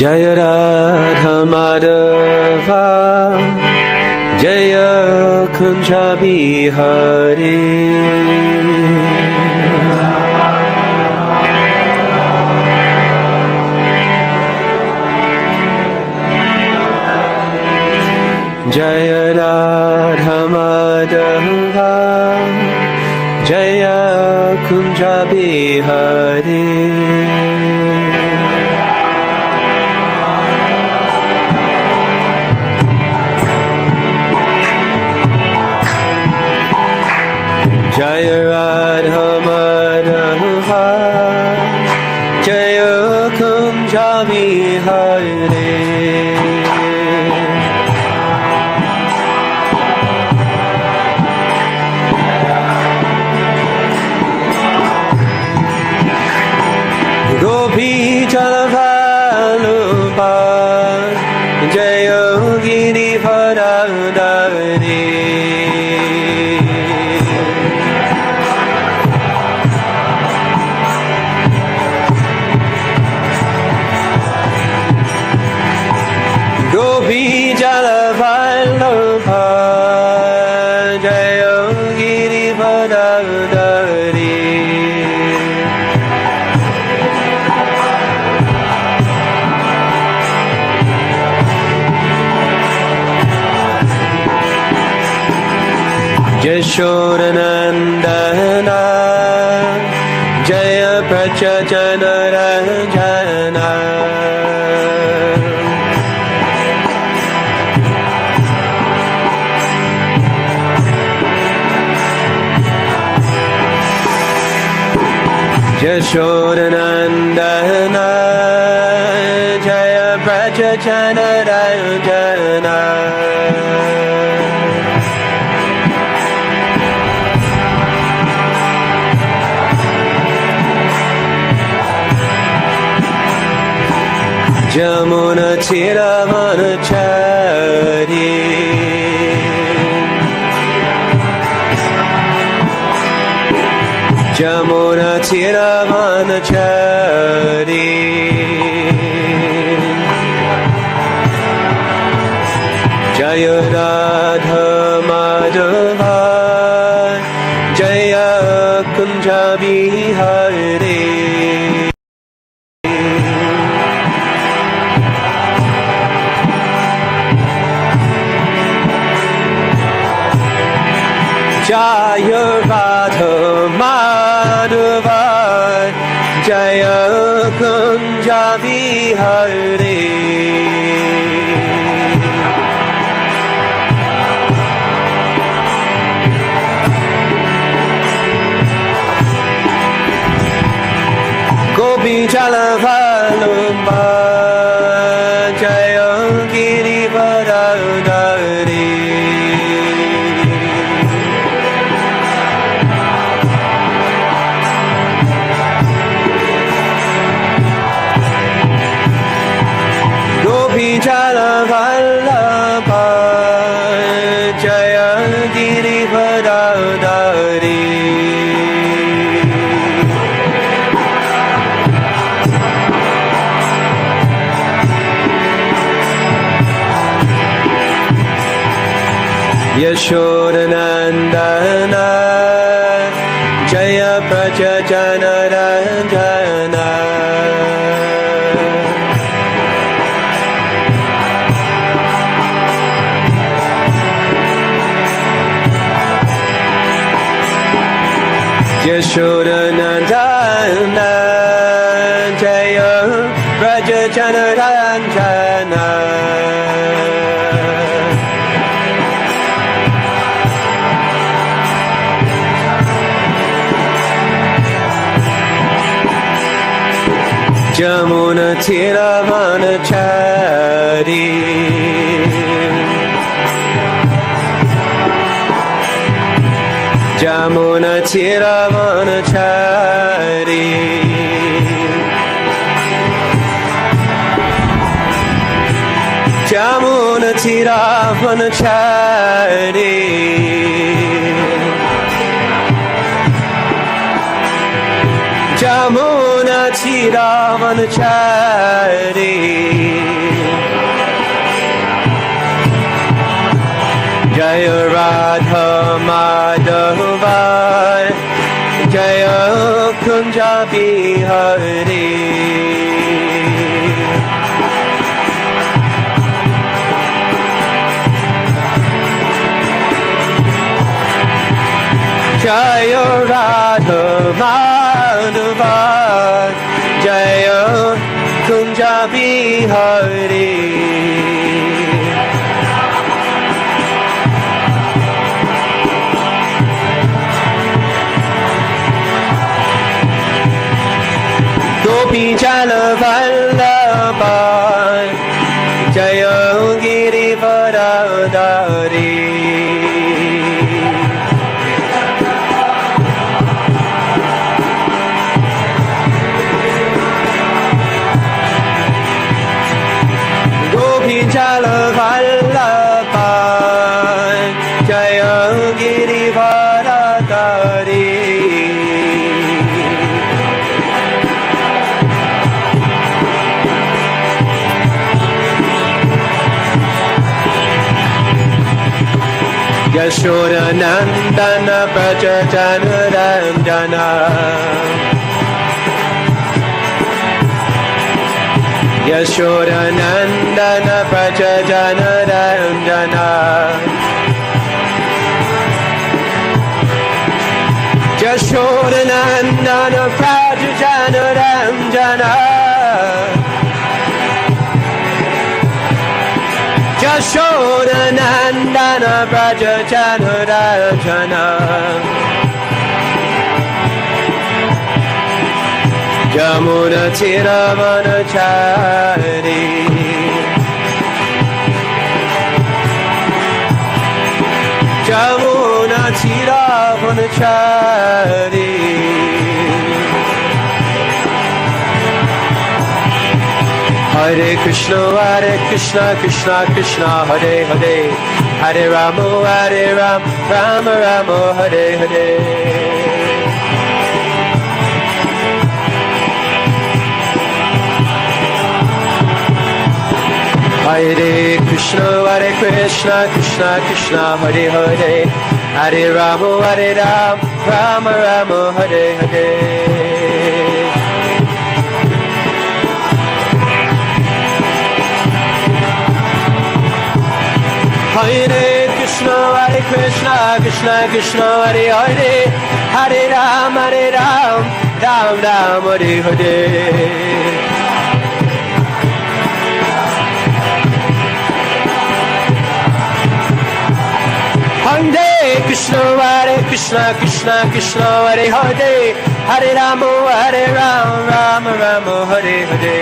Jaya Radha Madhava Jaya Kunja Bihari Jaya Radha Madhava Jaya Kunja Bihari Jaya Radha Madhava Jaya Kunja Bihari Gopi Jalavalumba Jaya Girivaradari Gopi Jalavalumba Jaya Girivaradari Yashodanandana Jaya Prachajana Ranjana Yashodanandana Jaya Prachajana Ranjana Jamuna Tira Manachari Jamuna Tira Manachari Jaya Radha Madhava Jaya Kunja Bihari Jaya Radha Madhava Jaya Kunja Bihari Gopi Jalavalumba Jaya Girivaradari Jalavallabha Jaya Girivaradari Yashodanandana Jaya Prachajana Ranjana Yashodanandana Jaya Prachajana Ranjana Jamuna Tira Manachari Jamuna Tira Manachari Jamuna Tira Manachari Yudhiṣṭhira Mahārāja Jaya Radha Madhava Jaya Kunja Bihari Jaya Radha Madhava Jaya Kunja Bihari Gopi Jala Vallabha Jaya Girivardhari Gopi Jala Vallabha Jaya Girivardhari Yashoda Nandana Braja Janaranjana Yashoda Nandana Braja Janaranjana Yashoda Nandana Braja Janaranjana Yashoda Nandana Braja Janaranjana Yudhiṣṭhira Mahārāja Yudhiṣṭhira Mahārāja Hare Krishna, Krishna Krishna, Hare Hare, Hare Rama, Rama Rama, Hare Hare. Hare Krishna, Krishna Krishna, Hare Hare, Hare Rama, Rama Rama, Hare Hare. Hare Krishna, Krishna Krishna, Hare Hare, Hare Ram, Ram Ram, Hare Hare. Hare Krishna, Krishna Hare Hare, Hare Rama, Rama Rama, Hare Hare.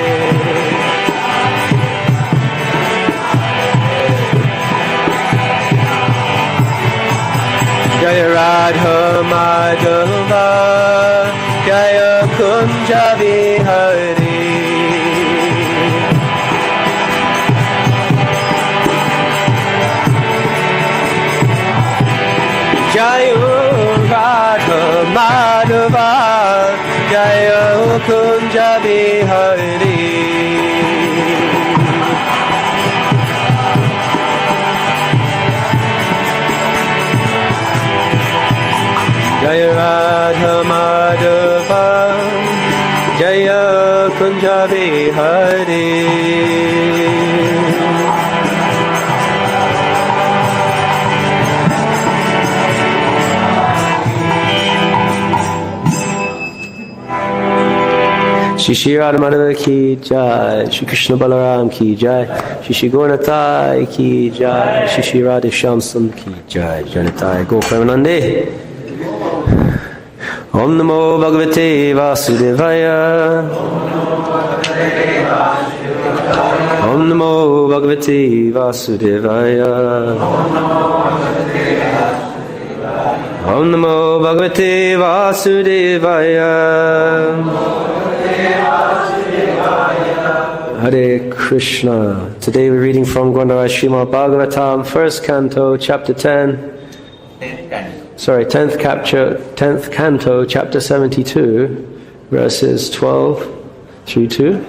Jaya Radha Madhava Jaya Kunja Bihari Jaya Radha Madhava Jaya Kunja Bihari Jaya Radha Madhava Jaya Kunja Bihari Shri Shri Radha Madhava ki jai, Shri Krishna Balaram ki jai, Shri Shri Gauranatai ki jai, Shri Shri Radha Shamsam ki jai, Janatai Gopramanande. Om Namo Bhagavate Vasudevaya. Om Namo Bhagavate Vasudevaya. Om Namo Bhagavate Vasudevaya. Hare Krishna. Today we're reading from Srimad Bhagavatam, 1st Canto, Chapter 10. 10th Canto, Chapter 72, verses 12 through to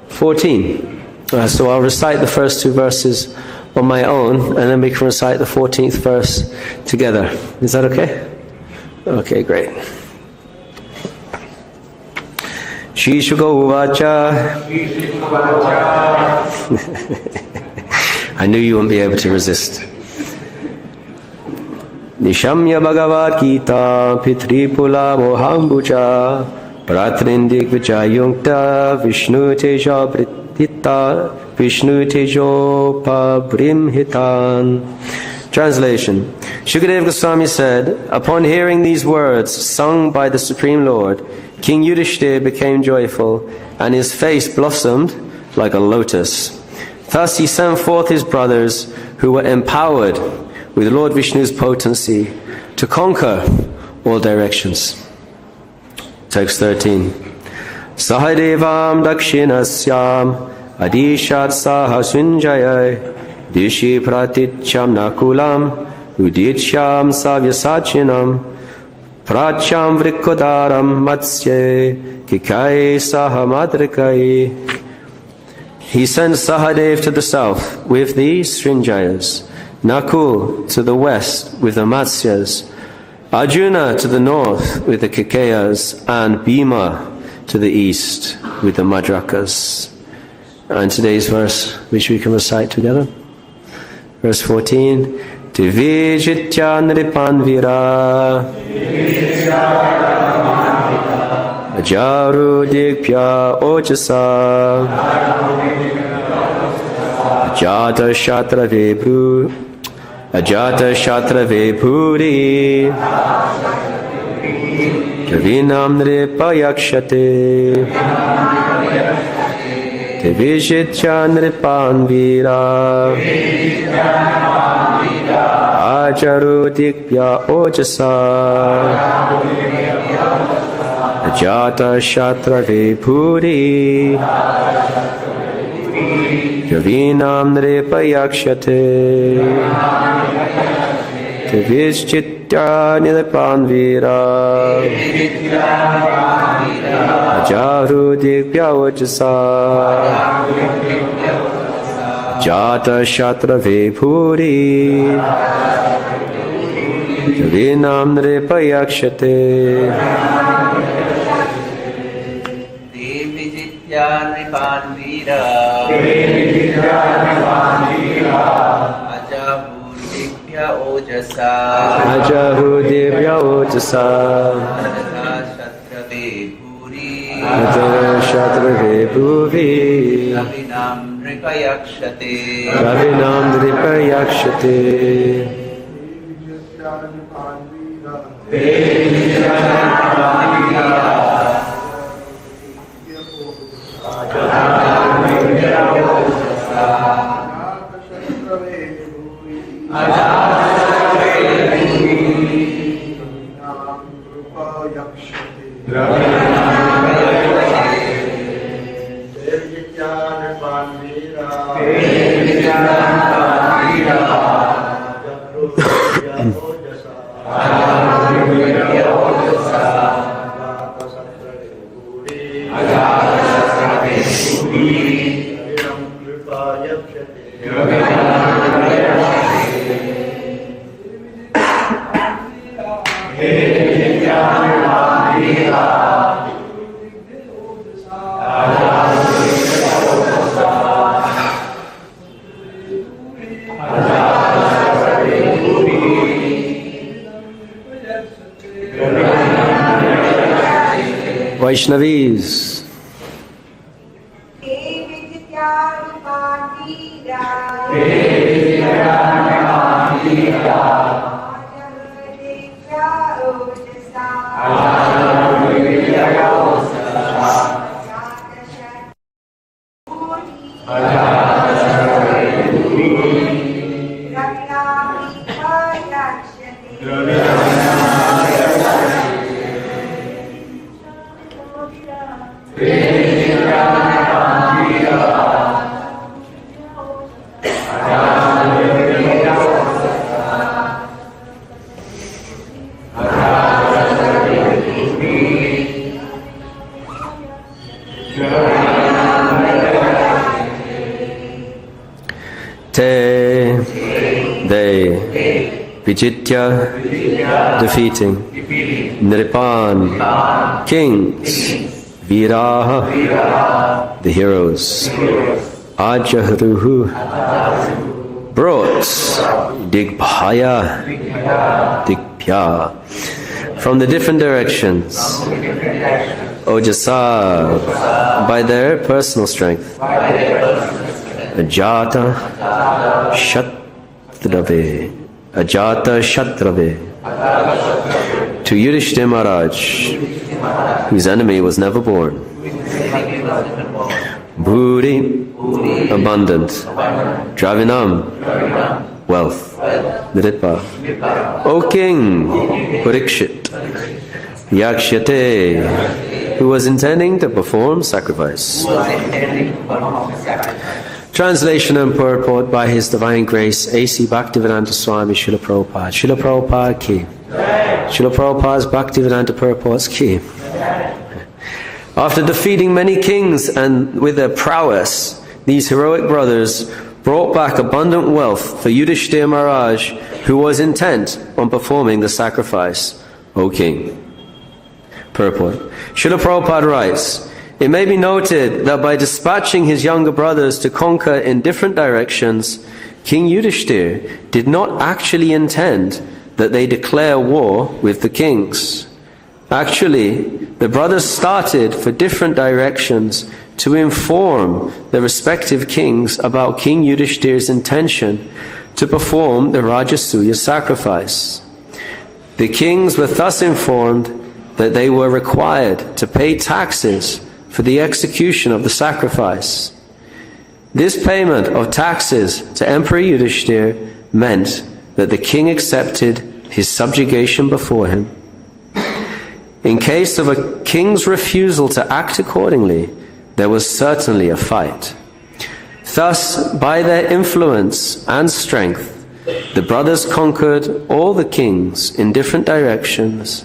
14. So I'll recite the first two verses on my own, and then we can recite the 14th verse together. Is that okay? Okay, great. Śrīla Prabhupāda. I knew you wouldn't be able to resist. Nishamya Bhagavad Gita Pitripula Mohambuja Pratrin digbhya yungta Vishnu tejo britita Vishnu tejo pabrimhitan. Translation. Shukadeva Goswami said, upon hearing these words sung by the Supreme Lord, King Yudhiṣṭhira became joyful, and his face blossomed like a lotus. Thus he sent forth his brothers, who were empowered with Lord Vishnu's potency, to conquer all directions. Text 13. Sahadevam dakshinasyam adishat sahasunjaya dishi praticham nakulam udichyam savyasachinam pracham vrikodaram matsye kikai sahamadrikai. He sent Sahadev to the south with the Srinjayas, Nakul to the west with the Matsyas, Arjuna to the north with the Kekayas, and Bhima to the east with the Madrakas. And today's verse, which we can recite together. Verse 14. Vijitya nṛpān vīrā ājahruḥ digbhya ojasā ajāta-śatrave bhūri draviṇaṁ nṛpa yakṣyate vijitya nṛpān vīrā ājahruḥ digbhya ojasā ajāta-śatrave bhūri draviṇaṁ nṛpa yakṣyate vijitya nṛpān vīrā ājahruḥ digbhya ojasā ajāta-śatrave bhūri draviṇaṁ nṛpa yakṣyate. nṛpān vīrā ājahruḥ digbhya ojasā ājāta-śatrave bhūri draviṇaṁ nṛpa yakṣyate. Vaishnavis. Te, they, vijitya, defeating, nṛpān, kings, vīrāḥ, the heroes, ājahruḥ, brought, digbhya, from the different directions, ojasā, by their personal strength, ajāta-śatrave, to Yudhiṣṭhira Mahārāja, whose enemy was never born. Bhūri, abundant. Draviṇaṁ, wealth. nṛpā. O King, Parīkṣit, yakṣyate, who was intending to perform sacrifice. Translation and purport by His Divine Grace, A.C. Bhaktivedanta Swami Śrīla Prabhupāda. Śrīla Prabhupāda ki. Śrīla Prabhupāda's Bhaktivedanta purports ki. After defeating many kings and with their prowess, these heroic brothers brought back abundant wealth for Yudhiṣṭhira Mahārāja, who was intent on performing the sacrifice, O King. Purport. Śrīla Prabhupāda writes, it may be noted that by dispatching his younger brothers to conquer in different directions, King Yudhiṣṭhira did not actually intend that they declare war with the kings. Actually, the brothers started for different directions to inform the respective kings about King Yudhiṣṭhira's intention to perform the Rājasūya sacrifice. The kings were thus informed that they were required to pay taxes for the execution of the sacrifice. This payment of taxes to Emperor Yudhiṣṭhira meant that the king accepted his subjugation before him. In case of a king's refusal to act accordingly, there was certainly a fight. Thus, by their influence and strength, the brothers conquered all the kings in different directions,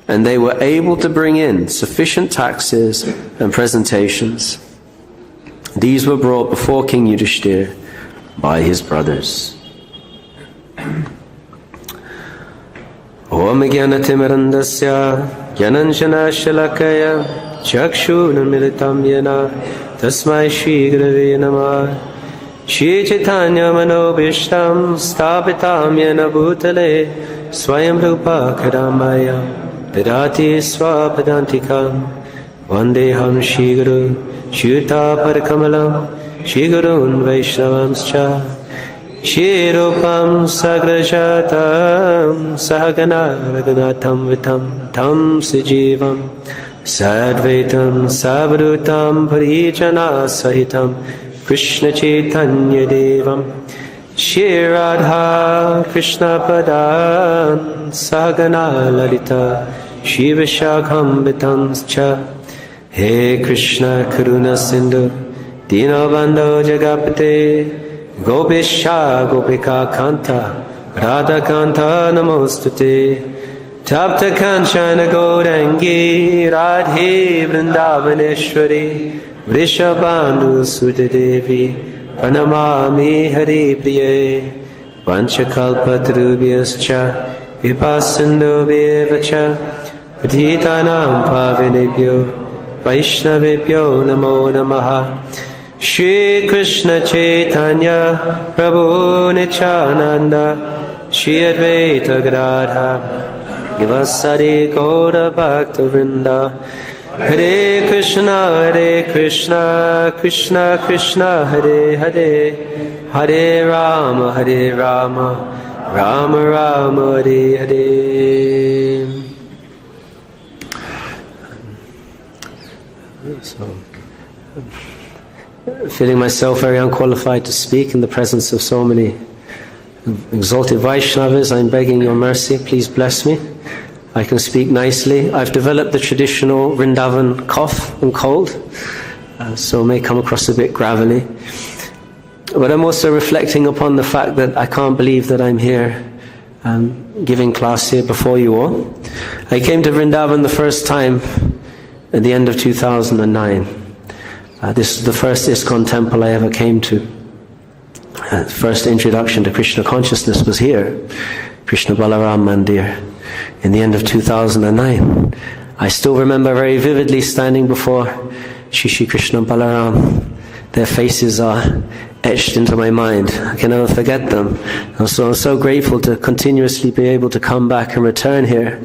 and they were able to bring in sufficient taxes and presentations. These were brought before King Yudhiṣṭhira by his brothers. Om Jnana-timirandasya Jnananjana-shalakaya Chakshunamilitam Yena Tasmai Shri Gurave Namah Shri Chaitanya Manobhishtam Stapitam Yena Bhutale Swayam Rupa Kadamaya Vidati Swapadantikam Vandeham Shri Guru Shuta Parikamalam Shri Gurun Vaishnavamscha Shri Rupam Sagrajatam Sahagana Raghunatam Vitam Tam Sijivam Sadvaitam Savrutam Parijana Sahitam Krishna Chaitanya Devam Shri Radha Krishna Padan Sahagana Lalita Shri Vishakham Vitam Cha He Krishna Karuna Sindhu Dinabandho Jagapate Gopisha Gopika Kanta Radha Kanta Namostute Tapta Kanchana Gaurangi Radhe Vrindavaneshwari Vrishabhanu Sudadevi Pranamami Hari Priye Vanchakalpatarubhyascha Vipasindubhyevacha Patitanam Pavinebhyo Vaishnavebhyo Namo Namaha Shri Krishna Chaitanya Prabhu Nityananda Shri Advaita Gadadhara Nivasari Gaura Bhakta Vrinda Hare Krishna Krishna Krishna Hare Hare Hare Rama Rama Rama Hare Hare. So, feeling myself very unqualified to speak in the presence of so many exalted Vaishnavas, I'm begging your mercy, please bless me. I can speak nicely. I've developed the traditional Vrindavan cough and cold, so it may come across a bit gravelly. But I'm also reflecting upon the fact that I can't believe that I'm here giving class here before you all. I came to Vrindavan the first time at the end of 2009. This is the first ISKCON temple I ever came to. First introduction to Krishna consciousness was here, Krishna Balaram Mandir, in the end of 2009. I still remember very vividly standing before Shri Krishna and Balaram. Their faces are etched into my mind. I can never forget them. And so I'm so grateful to continuously be able to come back and return here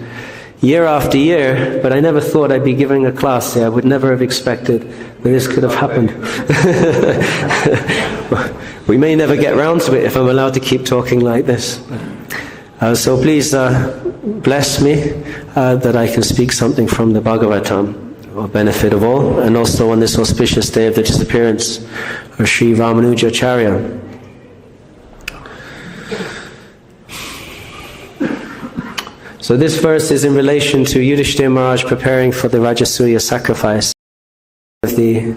year after year, but I never thought I'd be giving a class here. I would never have expected that this could have happened. We may never get round to it if I'm allowed to keep talking like this. So please bless me that I can speak something from the Bhagavatam for benefit of all, and also on this auspicious day of the disappearance of Sri Ramanujacharya. So this verse is in relation to Yudhiṣṭhira Mahārāja preparing for the Rājasūya sacrifice. The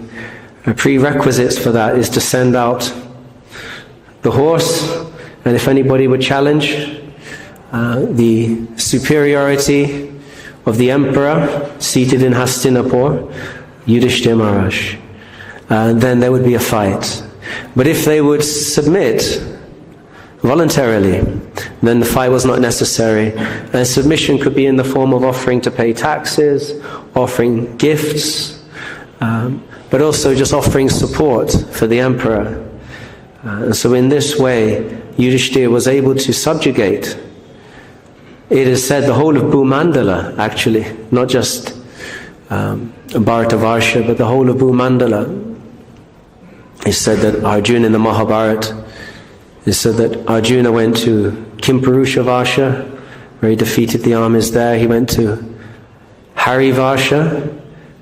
prerequisites for that is to send out the horse, and if anybody would challenge the superiority of the emperor seated in Hastinapur, Yudhiṣṭhira Mahārāja, then there would be a fight. But if they would submit voluntarily, then the fight was not necessary. And submission could be in the form of offering to pay taxes, offering gifts, but also just offering support for the emperor. And so in this way, Yudhiṣṭhira was able to subjugate, it is said, the whole of Bhumandala, actually, not just Bharatavarsha, but the whole of Bhumandala. It's said that Arjuna in the Mahabharata, it's said that Arjuna went to Kimpurusha-varsha, where he defeated the armies there. He went to Hari-varsha,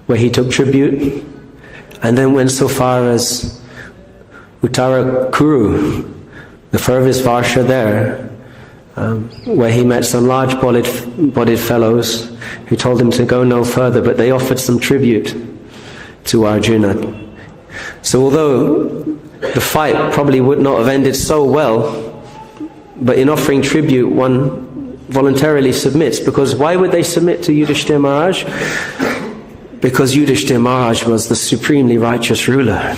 where he took tribute, and then went so far as Uttarakuru, the furthest varsha there, where he met some large-bodied fellows who told him to go no further, but they offered some tribute to Arjuna. So although the fight probably would not have ended so well, but in offering tribute one voluntarily submits, because why would they submit to Yudhiṣṭhira Mahārāja? Because Yudhiṣṭhira Mahārāja was the supremely righteous ruler,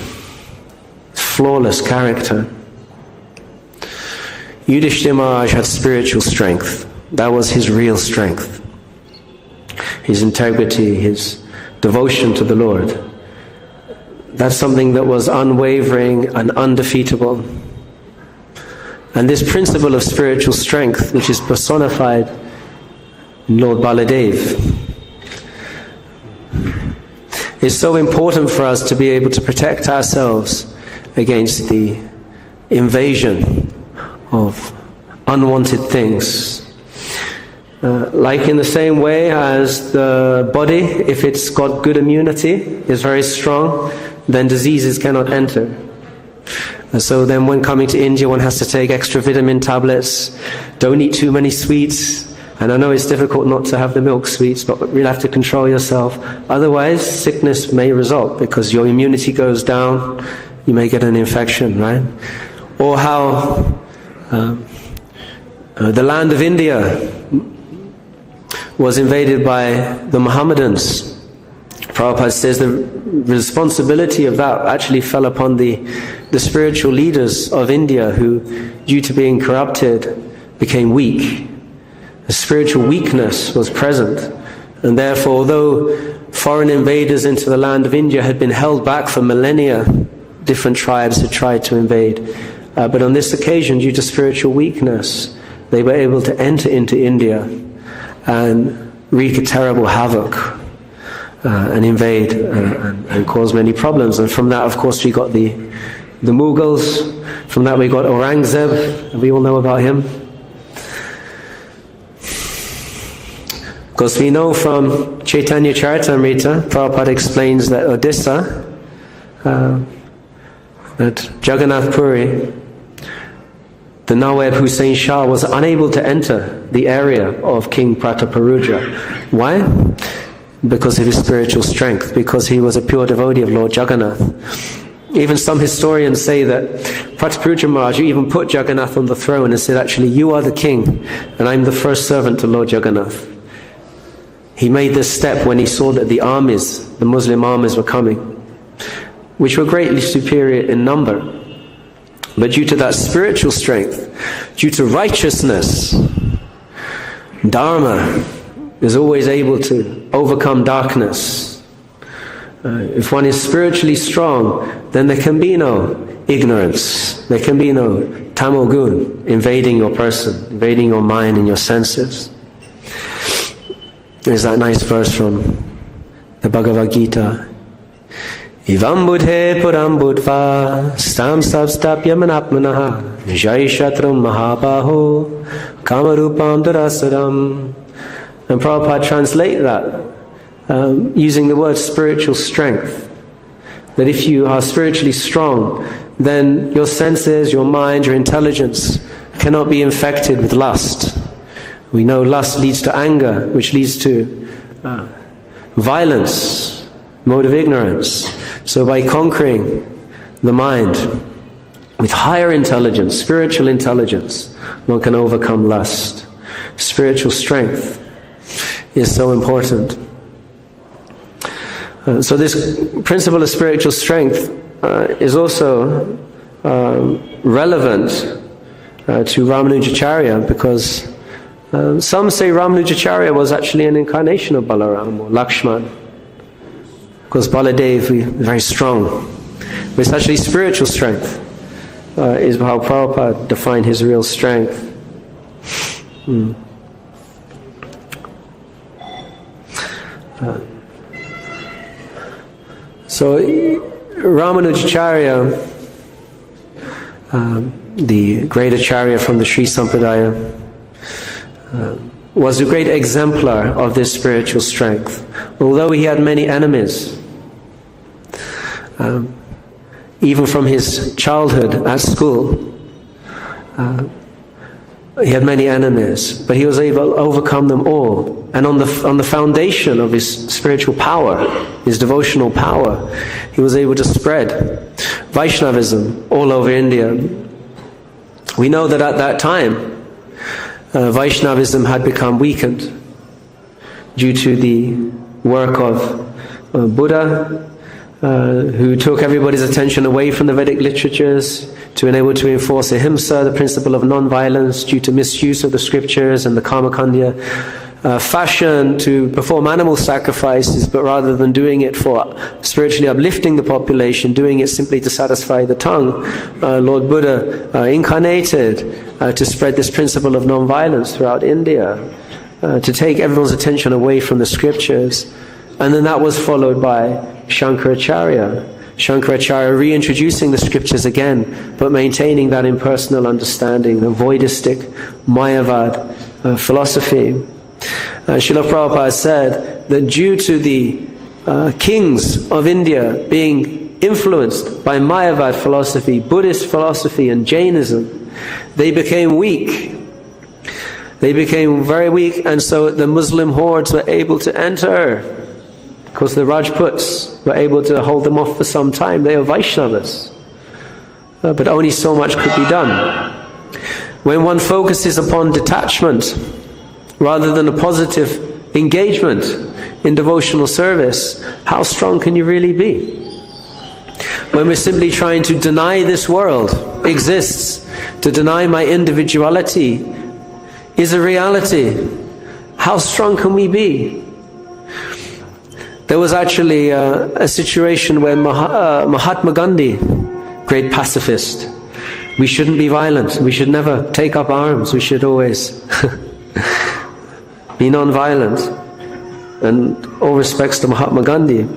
flawless character. Yudhiṣṭhira Mahārāja had spiritual strength. That was his real strength. His integrity, his devotion to the Lord. That's something that was unwavering and undefeatable. And this principle of spiritual strength, which is personified in Lord Baladev, is so important for us to be able to protect ourselves against the invasion of unwanted things. Like in the same way as the body, if it's got good immunity, is very strong, then diseases cannot enter. And so then when coming to India, one has to take extra vitamin tablets, don't eat too many sweets, and I know it's difficult not to have the milk sweets, but you'll have to control yourself. Otherwise, sickness may result because your immunity goes down, you may get an infection, right? Or how the land of India was invaded by the Mohammedans. Prabhupada says the responsibility of that actually fell upon the spiritual leaders of India, who, due to being corrupted, became weak. A spiritual weakness was present, and therefore, although foreign invaders into the land of India had been held back for millennia, different tribes had tried to invade, but on this occasion, due to spiritual weakness, they were able to enter into India and wreak a terrible havoc and invade and cause many problems. And from that, of course, we got the Mughals. From that, we got Aurangzeb, and we all know about him. Because we know from Chaitanya Charitamrita, Prabhupada explains that Odisha, that Jagannath Puri, the Nawab Hussain Shah, was unable to enter the area of King Prataparuja. Why? Because of his spiritual strength, because he was a pure devotee of Lord Jagannath. Even some historians say that Prataparuja Mahārāja even put Jagannath on the throne and said, actually, you are the king, and I'm the first servant to Lord Jagannath. He made this step when he saw that the armies, the Muslim armies were coming, which were greatly superior in number. But due to that spiritual strength, due to righteousness, Dharma is always able to overcome darkness. If one is spiritually strong, then there can be no ignorance. There can be no tamogun invading your person, invading your mind and your senses. There's that nice verse from the Bhagavad Gita. Ivam buddhe puram buddva stam sabstapya manapmanaha vijitya mahabaho kamarupam durasaram. And Prabhupada translate that using the word spiritual strength. That if you are spiritually strong, then your senses, your mind, your intelligence cannot be infected with lust. We know lust leads to anger, which leads to violence, mode of ignorance. So by conquering the mind with higher intelligence, spiritual intelligence, one can overcome lust. Spiritual strength is so important. So this principle of spiritual strength is also relevant to Ramanujacharya, because some say Ramanujacharya was actually an incarnation of Balaram or Lakshman. Because Baladev is very strong. But it's actually spiritual strength is how Prabhupada defined his real strength. So Ramanujacharya, the great Acharya from the Sri Sampradaya, was a great exemplar of this spiritual strength. Although he had many enemies, even from his childhood at school, he had many enemies, but he was able to overcome them all. And on the foundation of his spiritual power, his devotional power, he was able to spread Vaishnavism all over India. We know that at that time, Vaishnavism had become weakened due to the work of Buddha, who took everybody's attention away from the Vedic literatures to enable to enforce ahimsa, the principle of non-violence, due to misuse of the scriptures and the karmakandya fashion to perform animal sacrifices, but rather than doing it for spiritually uplifting the population, doing it simply to satisfy the tongue, Lord Buddha incarnated to spread this principle of non-violence throughout India, to take everyone's attention away from the scriptures. And then that was followed by Shankaracharya. Shankaracharya reintroducing the scriptures again, but maintaining that impersonal understanding, the Voidistic Mayavad philosophy. Śrīla Prabhupāda said that due to the kings of India being influenced by Mayavad philosophy, Buddhist philosophy and Jainism, they became weak. They became very weak, and so the Muslim hordes were able to enter. Because the Rajputs were able to hold them off for some time. They were Vaishnavas. But only so much could be done. When one focuses upon detachment, rather than a positive engagement in devotional service, how strong can you really be? When we're simply trying to deny this world exists, to deny my individuality is a reality, how strong can we be? There was actually a situation where Mahatma Gandhi, great pacifist, we shouldn't be violent, we should never take up arms, we should always be non-violent. And all respects to Mahatma Gandhi,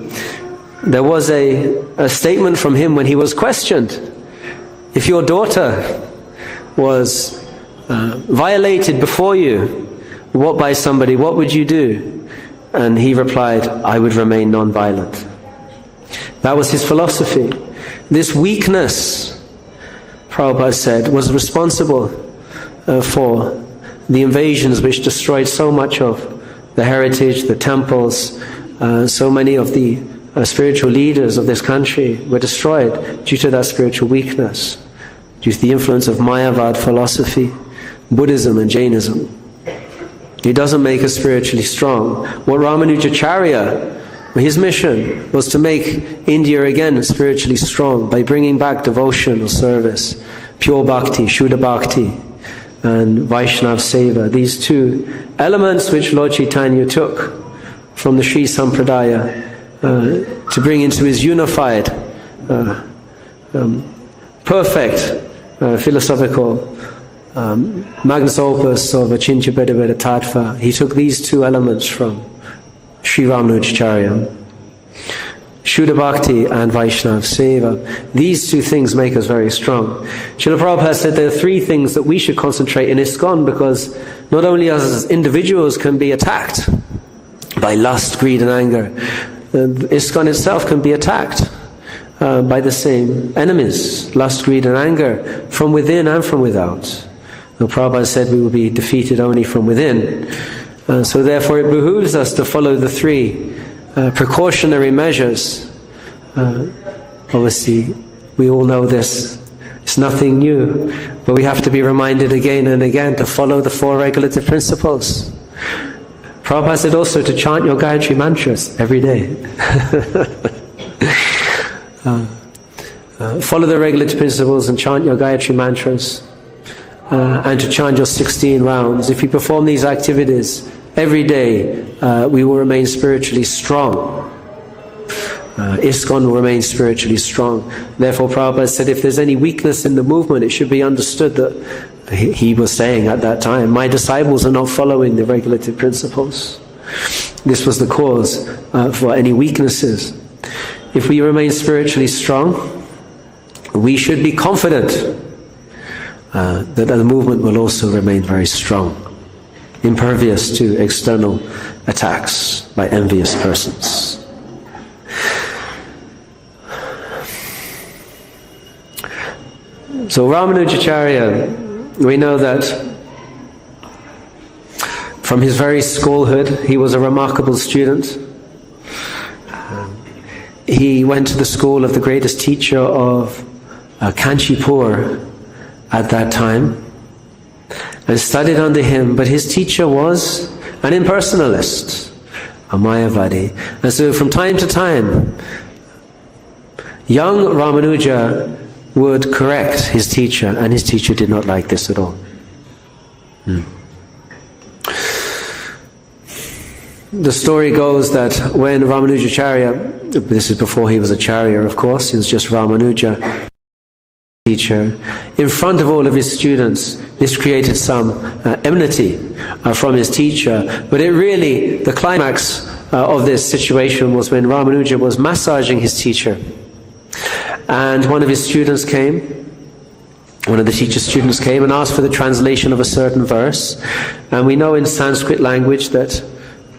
there was a statement from him when he was questioned. If your daughter was violated before you by somebody, what would you do? And he replied, I would remain non-violent. That was his philosophy. This weakness, Prabhupada said, was responsible for the invasions which destroyed so much of the heritage, the temples. So many of the spiritual leaders of this country were destroyed due to that spiritual weakness, due to the influence of Mayavad philosophy, Buddhism and Jainism. It doesn't make us spiritually strong. What Ramanujacharya, his mission was to make India again spiritually strong by bringing back devotional service, pure bhakti, Shuddha bhakti, and Vaishnav seva. These two elements which Lord Chaitanya took from the Sri Sampradaya to bring into his unified, perfect philosophical magnus opus of Achintya Bheda Bheda Tattva. He took these two elements from Sri Ramanujacharya, Shuddha Bhakti and Vaishnav Seva. These two things make us very strong. Śrīla Prabhupāda said there are three things that we should concentrate in ISKCON, because not only us as individuals can be attacked by lust, greed and anger, ISKCON itself can be attacked by the same enemies, lust, greed and anger, from within and from without. The Prabhupada said we will be defeated only from within. So therefore it behooves us to follow the three precautionary measures. Obviously, we all know this. It's nothing new, but we have to be reminded again and again to follow the four regulative principles. Prabhupada said also to chant your Gayatri mantras every day. Follow the regulative principles and chant your Gayatri mantras, and to chant your 16 rounds. If you perform these activities every day, we will remain spiritually strong. ISKCON will remain spiritually strong. Therefore Prabhupada said if there's any weakness in the movement, it should be understood that he was saying at that time, my disciples are not following the regulative principles. This was the cause for any weaknesses. If we remain spiritually strong, we should be confident that the movement will also remain very strong, impervious to external attacks by envious persons. So Ramanujacharya, we know that from his very schoolhood, he was a remarkable student. He went to the school of the greatest teacher of Kanchipur at that time and studied under him, but his teacher was an impersonalist, a Mayavadi. And so from time to time, young Ramanuja would correct his teacher, and his teacher did not like this at all. The story goes that when Ramanujacharya, this is before he was a Charya of course, he was just Ramanuja teacher, in front of all of his students, this created some enmity from his teacher. But it really, the climax of this situation was when Ramanuja was massaging his teacher. And one of his students came, one of the teacher's students came and asked for the translation of a certain verse. And we know in Sanskrit language that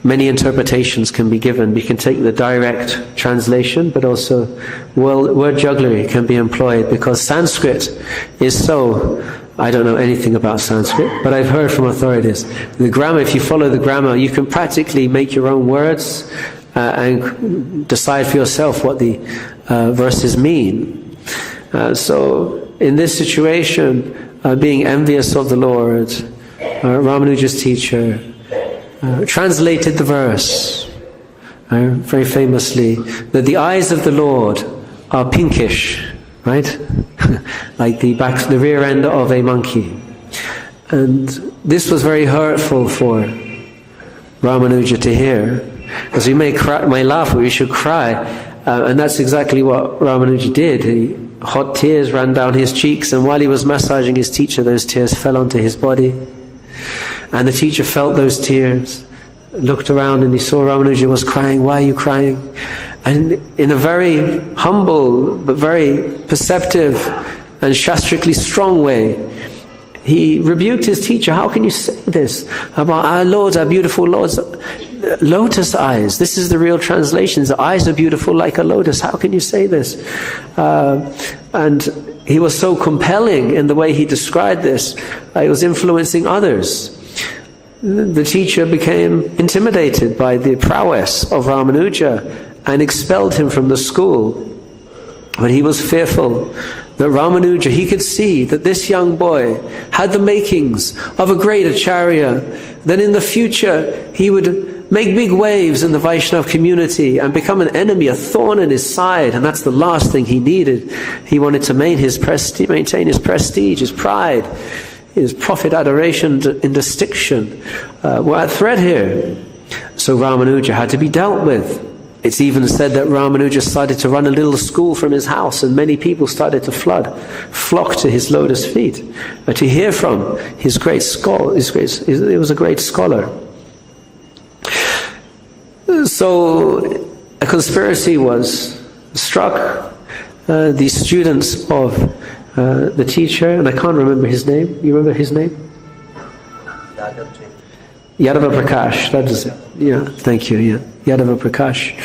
many interpretations can be given. We can take the direct translation, but also word jugglery can be employed, because Sanskrit is so, I don't know anything about Sanskrit, but I've heard from authorities, the grammar, if you follow the grammar, you can practically make your own words and decide for yourself what the verses mean. So in this situation, being envious of the Lord, Ramanuja's teacher translated the verse very famously, that the eyes of the Lord are pinkish, right? Like the rear end of a monkey. And this was very hurtful for Ramanuja to hear, because we may laugh, but we should cry. And that's exactly what Ramanuja did. Hot tears ran down his cheeks, and while he was massaging his teacher, those tears fell onto his body. And the teacher felt those tears, looked around, and he saw Ramanuja was crying. Why are you crying? And in a very humble but very perceptive and shastrically strong way, he rebuked his teacher. How can you say this about our lords, our beautiful lords? Lotus eyes. This is the real translation. The eyes are beautiful like a lotus. How can you say this? And he was so compelling in the way he described this. It was influencing others. The teacher became intimidated by the prowess of Ramanuja and expelled him from the school. But he was fearful that Ramanuja, he could see that this young boy had the makings of a great acharya, that in the future he would make big waves in the Vaishnava community and become an enemy, a thorn in his side. And that's the last thing he needed. He wanted to maintain his prestige, his pride, his profit, adoration, and distinction were at threat here. So Ramanuja had to be dealt with. It's even said that Ramanuja started to run a little school from his house, and many people started to flock to his lotus feet to hear from his great scholar. He was a great scholar. So a conspiracy was struck. The students of the teacher, and I can't remember his name. You remember his name? Yadava Prakash. That is it. Yeah, thank you. Yeah, Yadava Prakash.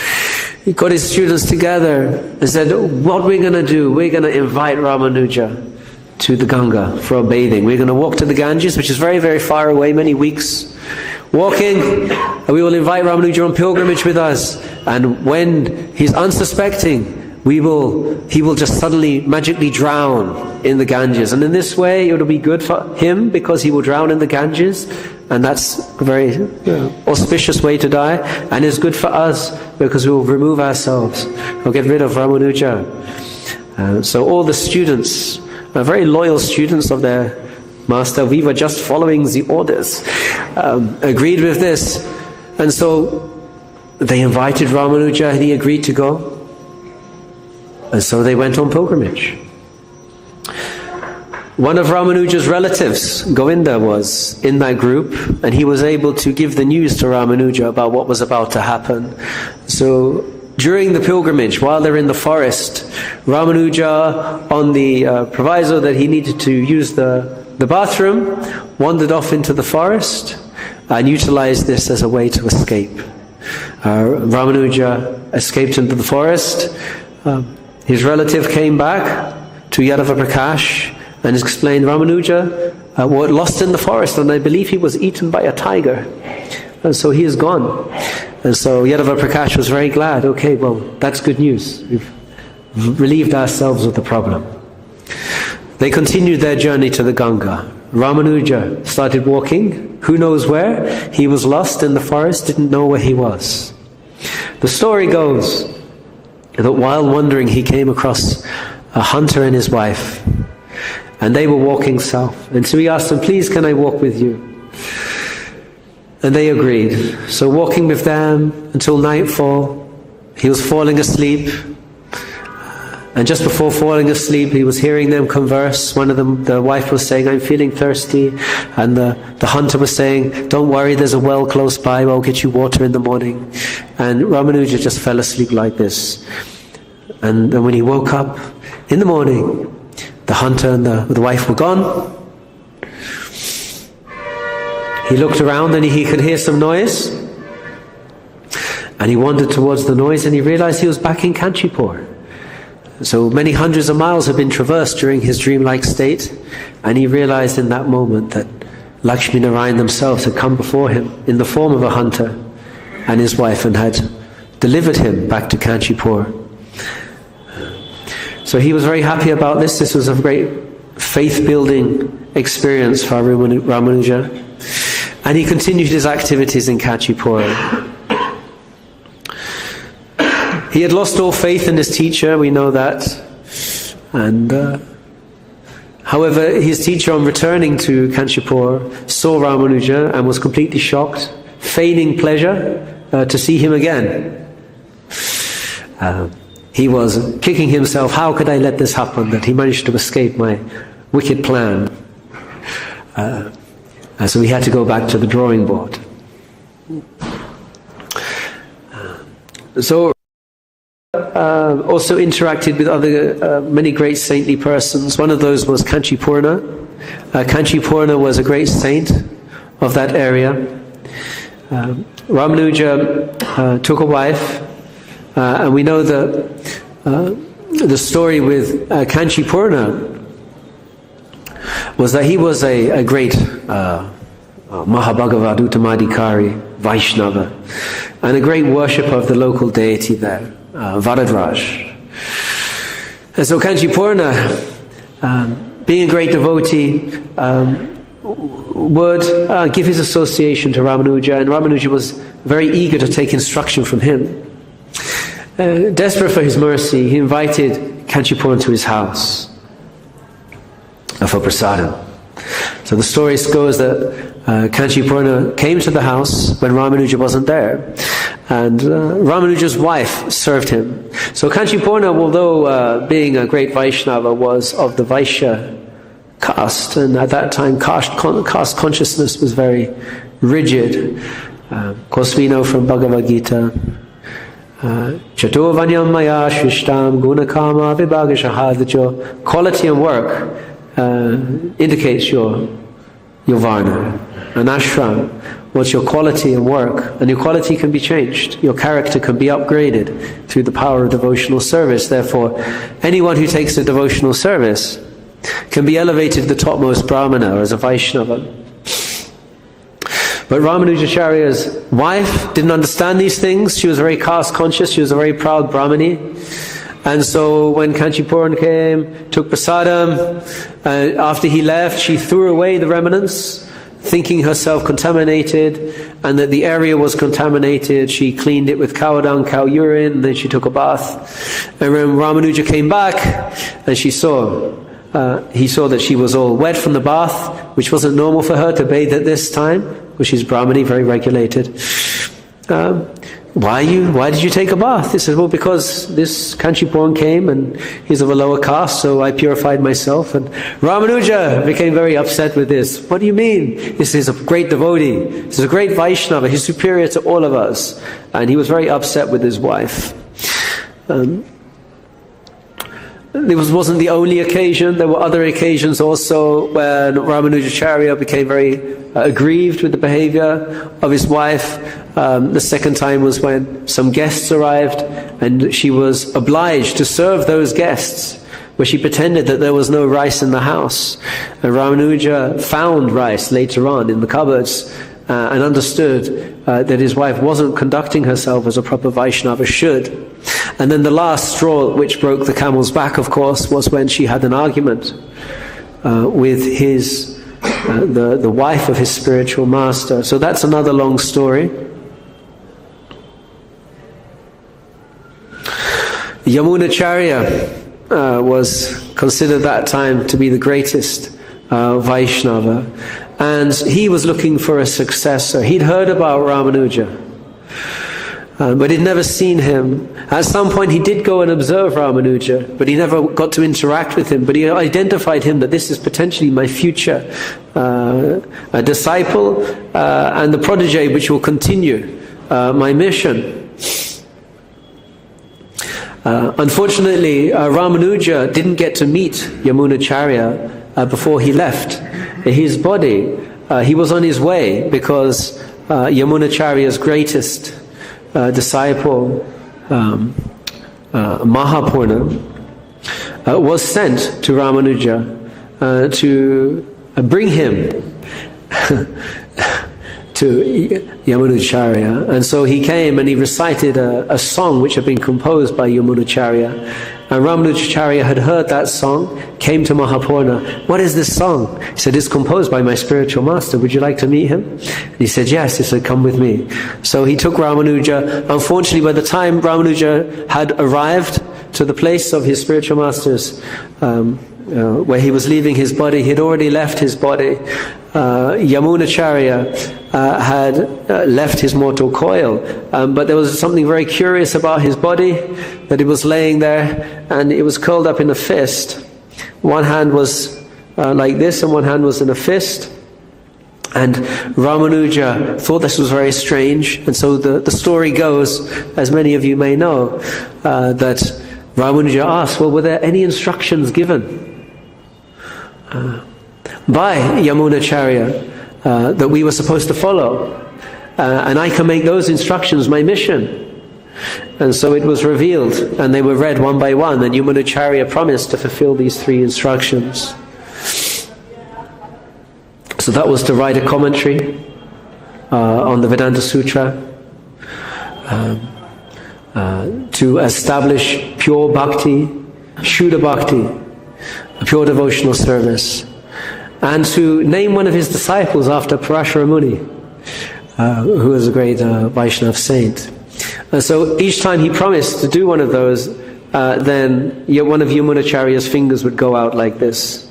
He got his students together and said, what we're going to do, we're going to invite Ramanuja to the Ganga for a bathing. We're going to walk to the Ganges, which is very, very far away, many weeks walking, and we will invite Ramanuja on pilgrimage with us. And when he's unsuspecting, he will just suddenly magically drown in the Ganges. And in this way, it will be good for him because he will drown in the Ganges. And that's a very auspicious way to die. And it's good for us because we will remove ourselves. We'll get rid of Ramanuja. So all the students, very loyal students of their master, we were just following the orders, agreed with this. And so they invited Ramanuja and he agreed to go. And so they went on pilgrimage. One of Ramanuja's relatives, Govinda, was in that group, and he was able to give the news to Ramanuja about what was about to happen. So during the pilgrimage, while they're in the forest, Ramanuja, on the proviso that he needed to use the bathroom, wandered off into the forest and utilized this as a way to escape. Ramanuja escaped into the forest. His relative came back to Yadava Prakash and explained, Ramanuja was lost in the forest, and I believe he was eaten by a tiger. And so he is gone. And so Yadava Prakash was very glad. Okay, well, that's good news. We've relieved ourselves of the problem. They continued their journey to the Ganga. Ramanuja started walking, who knows where. He was lost in the forest, didn't know where he was. The story goes that while wandering, he came across a hunter and his wife, and they were walking south. And so he asked them, please, can I walk with you? And they agreed. So walking with them until nightfall, he was falling asleep. And just before falling asleep, he was hearing them converse. One of them, the wife was saying, I'm feeling thirsty. And the hunter was saying, don't worry, there's a well close by, I'll get you water in the morning. And Ramanuja just fell asleep like this. And then when he woke up in the morning, the hunter and the wife were gone. He looked around and he could hear some noise. And he wandered towards the noise and he realized he was back in Kanchipur. So many hundreds of miles had been traversed during his dreamlike state, and he realized in that moment that Lakshmi Narayan themselves had come before him in the form of a hunter and his wife and had delivered him back to Kanchipur. So he was very happy about this. This was a great faith-building experience for Ramanuja, and he continued his activities in Kanchipur. He had lost all faith in his teacher, we know that. And however, his teacher, on returning to Kanchipur, saw Ramanuja and was completely shocked, feigning pleasure to see him again. He was kicking himself, how could I let this happen, that he managed to escape my wicked plan. So he had to go back to the drawing board. So also interacted with other many great saintly persons. One of those was Kanchipurna. Kanchipurna was a great saint of that area. Ramanuja took a wife, and we know the story with Kanchipurna was that he was a great Mahabhagavad Uttamadhikari Vaishnava and a great worshipper of the local deity there, Varadraj. And so Kanchipurna, being a great devotee, would give his association to Ramanuja, and Ramanuja was very eager to take instruction from him. Desperate for his mercy, he invited Kanchipuram to his house for prasadam. So the story goes that Kanchipuram came to the house when Ramanuja wasn't there, and Ramanuja's wife served him. So Kanchipuram, although being a great Vaishnava, was of the Vaishya caste, and at that time caste consciousness was very rigid. Of course, we know from Bhagavad Gita, Chato vanyam maya shrishtam gunakama vibhagashaha, that your quality and work indicates your varna. An ashram, what's your quality and work? And your quality can be changed. Your character can be upgraded through the power of devotional service. Therefore, anyone who takes a devotional service can be elevated to the topmost brahmana or as a Vaishnava. But Ramanujacharya's wife didn't understand these things. She was very caste conscious. She was a very proud brahmani. And so when Kanchipuram came, took prasadam, after he left, she threw away the remnants, thinking herself contaminated, and that the area was contaminated. She cleaned it with cow dung, cow urine, and then she took a bath. And when Ramanuja came back, and he saw that she was all wet from the bath, which wasn't normal for her to bathe at this time, because she's Brahmani, very regulated. Why did you take a bath? He says, well, because this Kanchipuram came and he's of a lower caste, so I purified myself. And Ramanuja became very upset with this. What do you mean? This is a great devotee. This is a great Vaishnava. He's superior to all of us. And he was very upset with his wife. This wasn't the only occasion. There were other occasions also when Ramanujacharya became very aggrieved with the behavior of his wife. The second time was when some guests arrived and she was obliged to serve those guests, where she pretended that there was no rice in the house. And Ramanuja found rice later on in the cupboards and understood that his wife wasn't conducting herself as a proper Vaishnava should. And then the last straw which broke the camel's back, of course, was when she had an argument with the wife of his spiritual master. So that's another long story. Yamunacharya was considered that time to be the greatest Vaishnava, and he was looking for a successor. He'd heard about Ramanuja, but he'd never seen him. At some point he did go and observe Ramanuja, but he never got to interact with him. But he identified him that this is potentially my future a disciple and the protege which will continue my mission. Unfortunately, Ramanuja didn't get to meet Yamunacharya before he left his body. He was on his way because Yamunacharya's greatest disciple, Mahapurna, was sent to Ramanuja to bring him to Yamunacharya. And so he came and he recited a song which had been composed by Yamunacharya. And Ramanujacharya had heard that song, came to Mahapurna. What is this song? He said, it's composed by my spiritual master. Would you like to meet him? And he said, yes. He said, come with me. So he took Ramanuja. Unfortunately, by the time Ramanuja had arrived to the place of his spiritual master's, where he was leaving his body, he had already left his body. Yamunacharya had left his mortal coil, but there was something very curious about his body, that it was laying there and it was curled up in a fist. One hand was like this and one hand was in a fist, and Ramanuja thought this was very strange. And so the story goes, as many of you may know, that Ramanuja asked, well, were there any instructions given by Yamunacharya that we were supposed to follow, and I can make those instructions my mission? And so it was revealed, and they were read one by one, and Yamunacharya promised to fulfill these 3 instructions. So that was to write a commentary on the Vedanta Sutra, to establish pure bhakti, Shuddha bhakti, a pure devotional service, and to name one of his disciples after Parashara Muni, who was a great Vaishnava saint. So each time he promised to do one of those, then one of Yamunacharya's fingers would go out like this.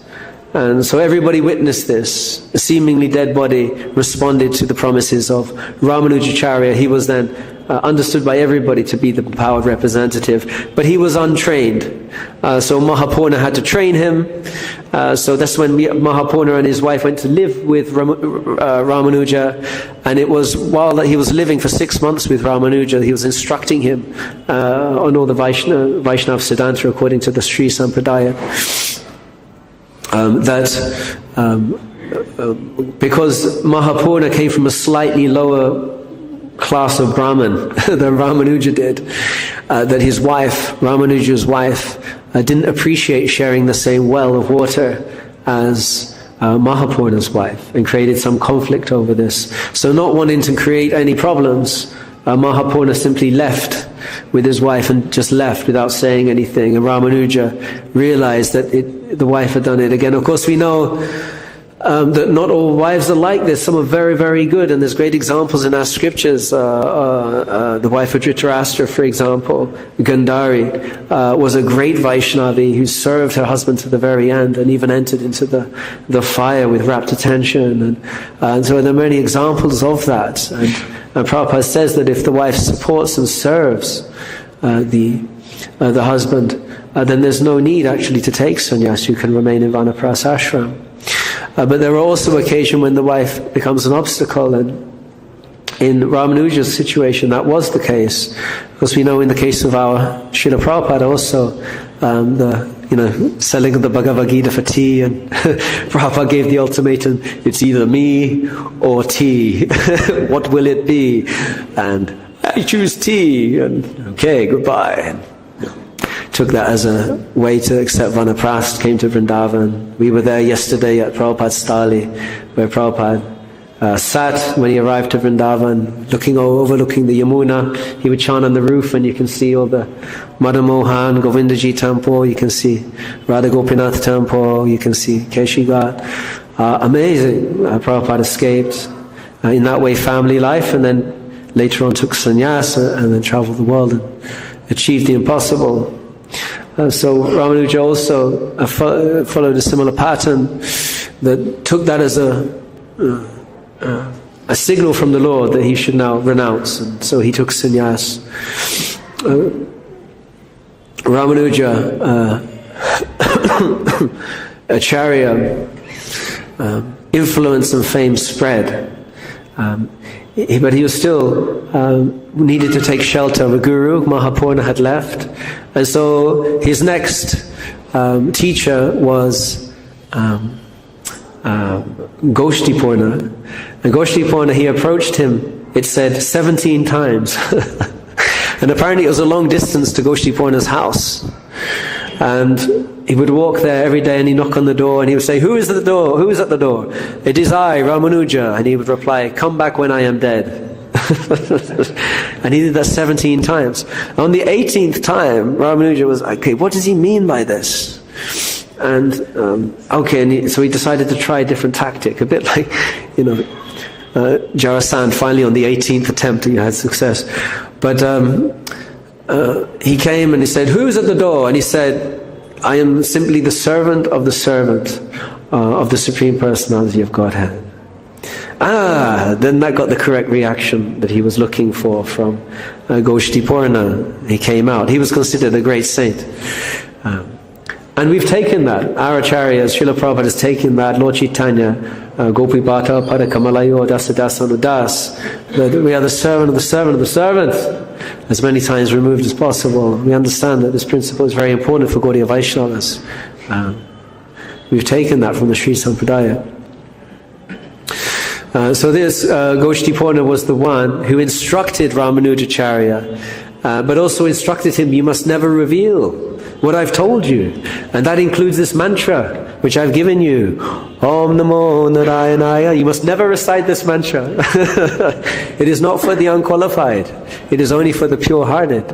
And so everybody witnessed this. A seemingly dead body responded to the promises of Ramanujacharya. He was then understood by everybody to be the empowered representative, but he was untrained. So Mahapurna had to train him. So that's when Mahapurna and his wife went to live with Ramanuja, and it was while he was living for 6 months with Ramanuja, he was instructing him on all the Vaishnava Siddhanta according to the Sri Sampradaya. Because Mahapurna came from a slightly lower class of Brahman than Ramanuja did, that his wife, Ramanuja's wife, didn't appreciate sharing the same well of water as Mahapurna's wife, and created some conflict over this. So not wanting to create any problems, Mahapurna simply left with his wife and just left without saying anything. And Ramanuja realized that the wife had done it again. Of course, we know that not all wives are like this. Some are very, very good, and there's great examples in our scriptures. The wife of Dhritarashtra, for example, Gandhari, was a great Vaishnavi who served her husband to the very end, and even entered into the fire with rapt attention. And so there are many examples of that. And Prabhupada says that if the wife supports and serves the husband, then there's no need actually to take sannyas. You can remain in Vanaprastha ashram. But there are also occasions when the wife becomes an obstacle, and in Ramanuja's situation that was the case, because we know in the case of our Śrīla Prabhupāda also, selling of the Bhagavad Gita for tea, and Prabhupada gave the ultimatum, it's either me or tea. What will it be? And I choose tea, and okay, goodbye. And took that as a way to accept Vanaprastha, came to Vrindavan. We were there yesterday at Prabhupada's Stali, where Prabhupada sat when he arrived to Vrindavan, overlooking the Yamuna. He would chant on the roof, and you can see all the Madan Mohan, Govindaji temple, you can see Radha Gopinath temple, you can see Keshigat. Amazing. Prabhupada escaped. In that way, family life, and then later on took sannyas, and then traveled the world and achieved the impossible. So Ramanuja also followed a similar pattern, that took that as a signal from the Lord that he should now renounce, and so he took sannyas. Ramanuja Acharya influence and fame spread, but he was still needed to take shelter of a guru. Mahapurna had left, and so his next teacher was Goshtipurna. And Goshtipurna, he approached him, it said, 17 times. And apparently it was a long distance to Goshtipurna's house. And he would walk there every day, and he'd knock on the door, and he would say, "Who is at the door? Who is at the door?" "It is I, Ramanuja." And he would reply, "Come back when I am dead." And he did that 17 times. On the 18th time, Ramanuja was, okay, what does he mean by this? And so he decided to try a different tactic, a bit like, Jarasandha. Finally, on the 18th attempt, he had success. But he came and he said, "Who's at the door?" And he said, "I am simply the servant of the Supreme Personality of Godhead." Then that got the correct reaction that he was looking for from Goshtipurna. He came out. He was considered a great saint. And we've taken that. Our acharyas, Śrīla Prabhupāda has taken that. Lord Chaitanya, Gopi Bhata, Pada Kamalayo, Dasa Dasanudas. That we are the servant of the servant of the servant, as many times removed as possible. We understand that this principle is very important for Gaudiya Vaishnavas. We've taken that from the Sri Sampradaya. So this Goshtipurna was the one who instructed Ramanujacharya, but also instructed him, you must never reveal what I've told you. And that includes this mantra, which I've given you. Om Namo Narayanaya. You must never recite this mantra. It is not for the unqualified. It is only for the pure-hearted.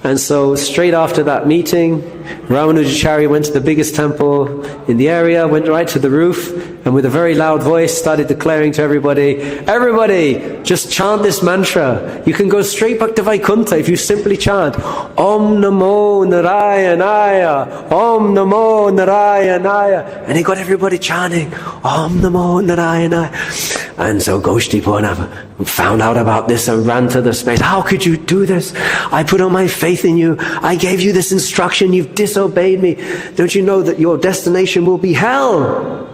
And so straight after that meeting, Ramanujacharya went to the biggest temple in the area, went right to the roof, and with a very loud voice started declaring to everybody, everybody, just chant this mantra. You can go straight back to Vaikuntha if you simply chant, Om Namo Narayanaya, Om Namo Narayanaya. And he got everybody chanting, Om Namo Narayanaya. And so Goshti Purnama found out about this and ran to the space. How could you do this? I put all my faith in you. I gave you this instruction. You've disobeyed me. Don't you know that your destination will be hell?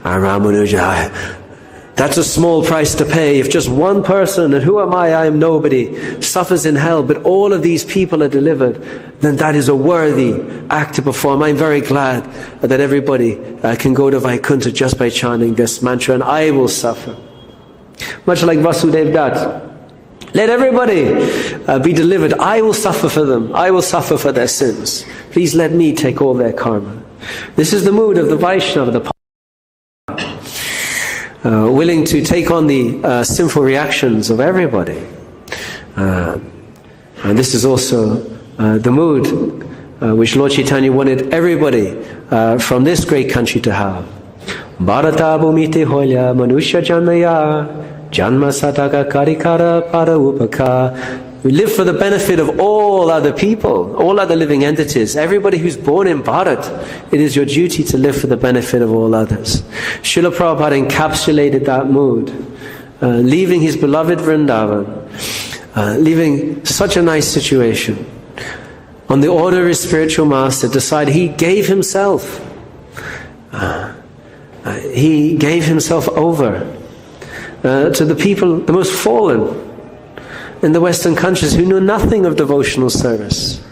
And Ramanuja, that's a small price to pay. If just one person, and who am I am nobody, suffers in hell, but all of these people are delivered, then that is a worthy act to perform. I'm very glad that everybody can go to Vaikuntha just by chanting this mantra, and I will suffer. Much like Vasudev Dutt. Let everybody be delivered. I will suffer for them. I will suffer for their sins. Please let me take all their karma. This is the mood of the Vaishnava, the willing to take on the sinful reactions of everybody. And this is also the mood which Lord Chaitanya wanted everybody from this great country to have. Bharata bhumite hoya manusya janaya janma sataka karikara para upaka. We live for the benefit of all other people, all other living entities. Everybody who's born in Bharat, it is your duty to live for the benefit of all others. Śrīla Prabhupāda encapsulated that mood, leaving his beloved Vrindavan, leaving such a nice situation. On the order of his spiritual master, decided he gave himself. He gave himself over to the people, the most fallen in the Western countries who knew nothing of devotional service.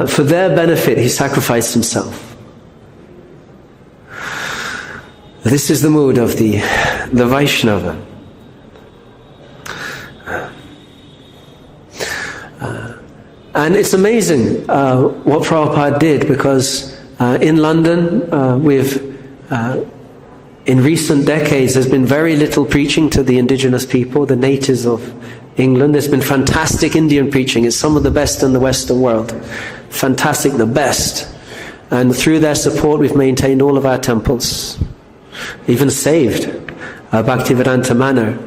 For their benefit, he sacrificed himself. This is the mood of the Vaishnava. And it's amazing what Prabhupada did, because in London, in recent decades, there's been very little preaching to the indigenous people, the natives of England. There's been fantastic Indian preaching. It's some of the best in the Western world. Fantastic, the best. And through their support, we've maintained all of our temples, even saved Bhaktivedanta Manor.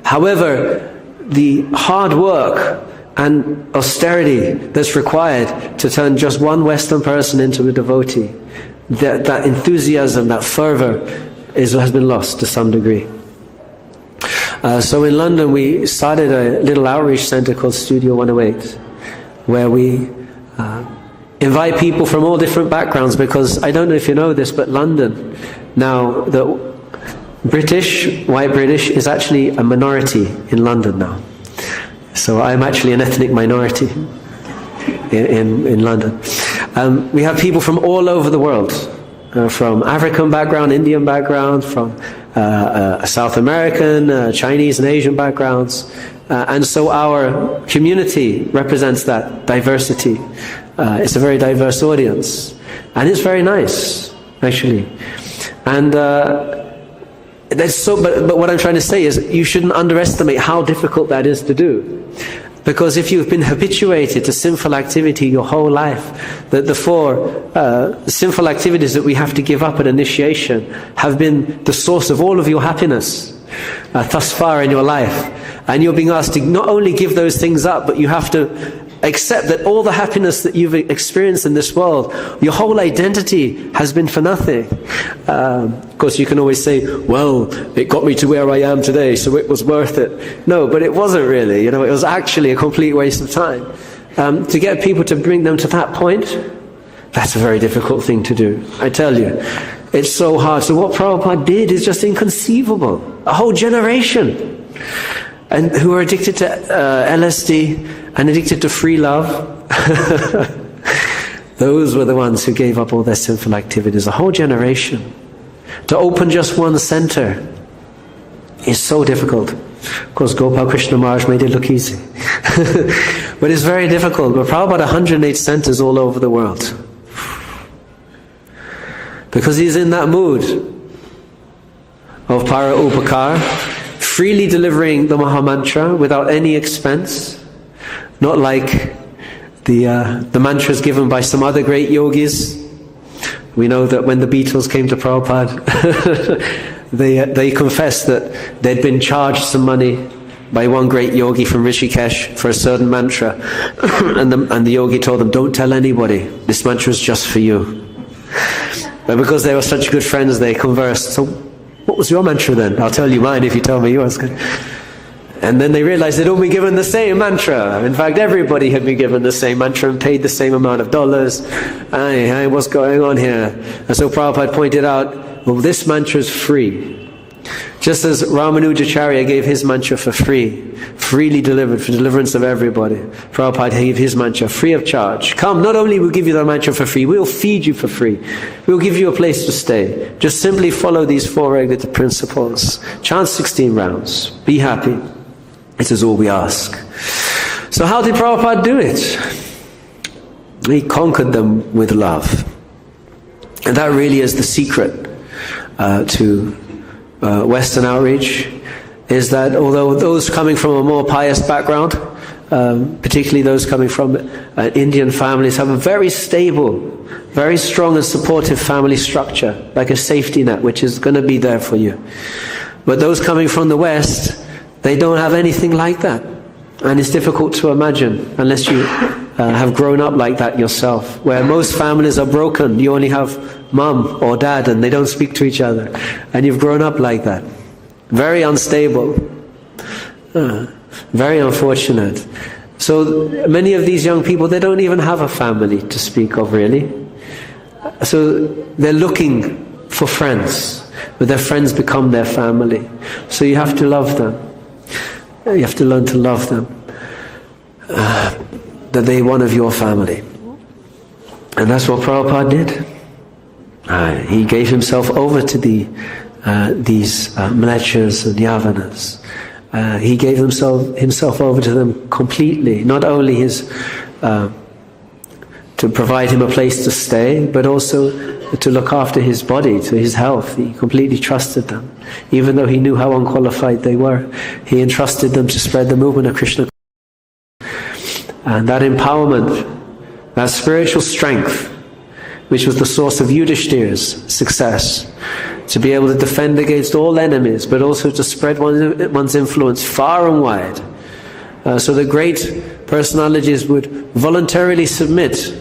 However, the hard work and austerity that's required to turn just one Western person into a devotee, that enthusiasm, that fervor has been lost to some degree. So in London we started a little outreach center called Studio 108, where we invite people from all different backgrounds, because I don't know if you know this, but London now, the white British is actually a minority in London now. So I'm actually an ethnic minority in London. We have people from all over the world, from African background, Indian background, from South American, Chinese and Asian backgrounds. And so our community represents that diversity. It's a very diverse audience. And it's very nice, actually. And but what I'm trying to say is, you shouldn't underestimate how difficult that is to do. Because if you've been habituated to sinful activity your whole life, that the four sinful activities that we have to give up at initiation have been the source of all of your happiness thus far in your life. And you're being asked to not only give those things up, but you have to accept that all the happiness that you've experienced in this world, your whole identity has been for nothing. Of course, you can always say, well, it got me to where I am today, so it was worth it. No, but it wasn't really. It was actually a complete waste of time. To get people to bring them to that point, that's a very difficult thing to do. I tell you, it's so hard. So what Prabhupada did is just inconceivable. A whole generation, and who are addicted to LSD and addicted to free love. Those were the ones who gave up all their sinful activities. A whole generation. To open just one center is so difficult. Of course, Gopal Krishna Maharaj made it look easy. But it's very difficult. But Prabhupada 108 centers all over the world. Because he's in that mood of para upakar, freely delivering the Mahamantra without any expense, not like the mantras given by some other great yogis. We know that when the Beatles came to Prabhupada, they confessed that they'd been charged some money by one great yogi from Rishikesh for a certain mantra, and the yogi told them, "Don't tell anybody, this mantra is just for you." But because they were such good friends, they conversed. "So what was your mantra then? I'll tell you mine if you tell me yours." And then they realized they'd all been given the same mantra. In fact, everybody had been given the same mantra and paid the same amount of dollars. Hey, what's going on here? And so Prabhupada pointed out, well, this mantra is free. Just as Ramanujacharya gave his mantra for free, freely delivered for deliverance of everybody, Prabhupada gave his mantra free of charge. Come, not only we'll give you the mantra for free, we'll feed you for free. We'll give you a place to stay. Just simply follow these 4 regulative principles. Chant 16 rounds. Be happy. It is all we ask. So how did Prabhupada do it? He conquered them with love. And that really is the secret to Western outreach, is that although those coming from a more pious background, particularly those coming from Indian families, have a very stable, very strong and supportive family structure, like a safety net, which is going to be there for you. But those coming from the West, they don't have anything like that. And it's difficult to imagine unless you have grown up like that yourself, where most families are broken. You only have mum or dad and they don't speak to each other. And you've grown up like that. Very unstable. Very unfortunate. So many of these young people, they don't even have a family to speak of, really. So they're looking for friends, but their friends become their family. So you have to love them. You have to learn to love them. That they're one of your family. And that's what Prabhupada did. He gave himself over to these mlechas and yavanas. He gave himself over to them completely. Not only to provide him a place to stay, but also to look after his body, to his health. He completely trusted them. Even though he knew how unqualified they were, he entrusted them to spread the movement of Krishna. And that empowerment, that spiritual strength, which was the source of Yudhiṣṭhira's success, to be able to defend against all enemies, but also to spread one's influence far and wide. So the great personalities would voluntarily submit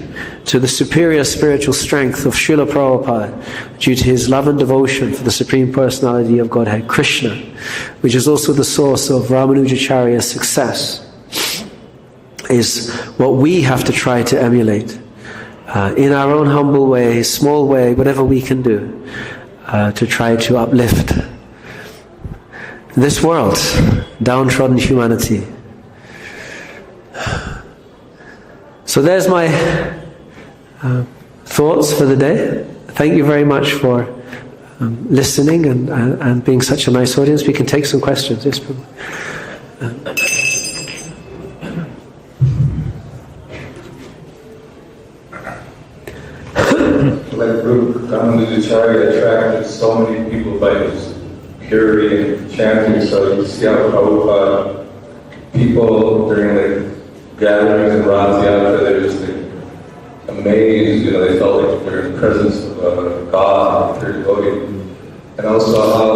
to the superior spiritual strength of Śrīla Prabhupāda due to his love and devotion for the Supreme Personality of Godhead, Krishna, which is also the source of Ramanujacharya's success, is what we have to try to emulate in our own humble way, small way, whatever we can do to try to uplift this world, downtrodden humanity. So there's my thoughts for the day. Thank you very much for listening and being such a nice audience. We can take some questions. Yes, Prabhu. Like Yudhiṣṭhira attracted so many people by his purity and chanting. So you see how Prabhupada, people during the gatherings in Rājasūya, they're just amazed, they felt like they're in the presence of God, their devotee. And also how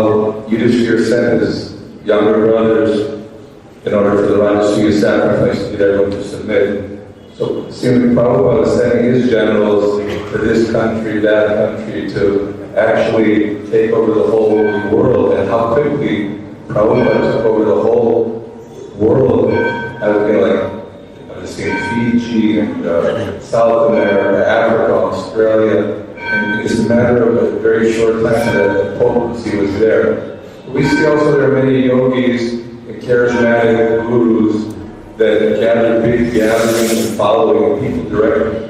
Yudhiṣṭhira sent his younger brothers in order for the Rājasūya sacrifice to get everyone to submit. So seemingly Prabhupada was sending his generals to this country, that country, to actually take over the whole world. And how quickly Prabhupada took over the whole world. I've seen Fiji and South America, Africa, Australia. And it's a matter of a very short time that the potency was there. We see also there are many yogis and charismatic gurus that gather big gatherings and following, people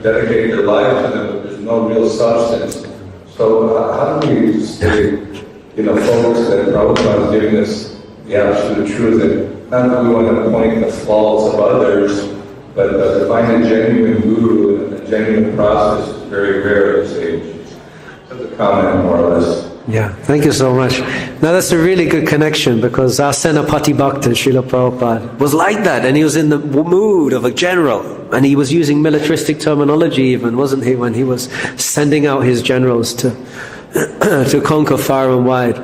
dedicate their lives to them, but there's no real substance. So how do we stay, focused that Prabhupada is giving us the absolute truth, that not that we want to point the faults of others, but to find a genuine guru and a genuine process is very rare at this age. That's a comment, more or less. Yeah, thank you so much. Now that's a really good connection, because our Senapati Bhakta, Śrīla Prabhupāda, was like that, and he was in the mood of a general, and he was using militaristic terminology even, wasn't he, when he was sending out his generals to to conquer far and wide.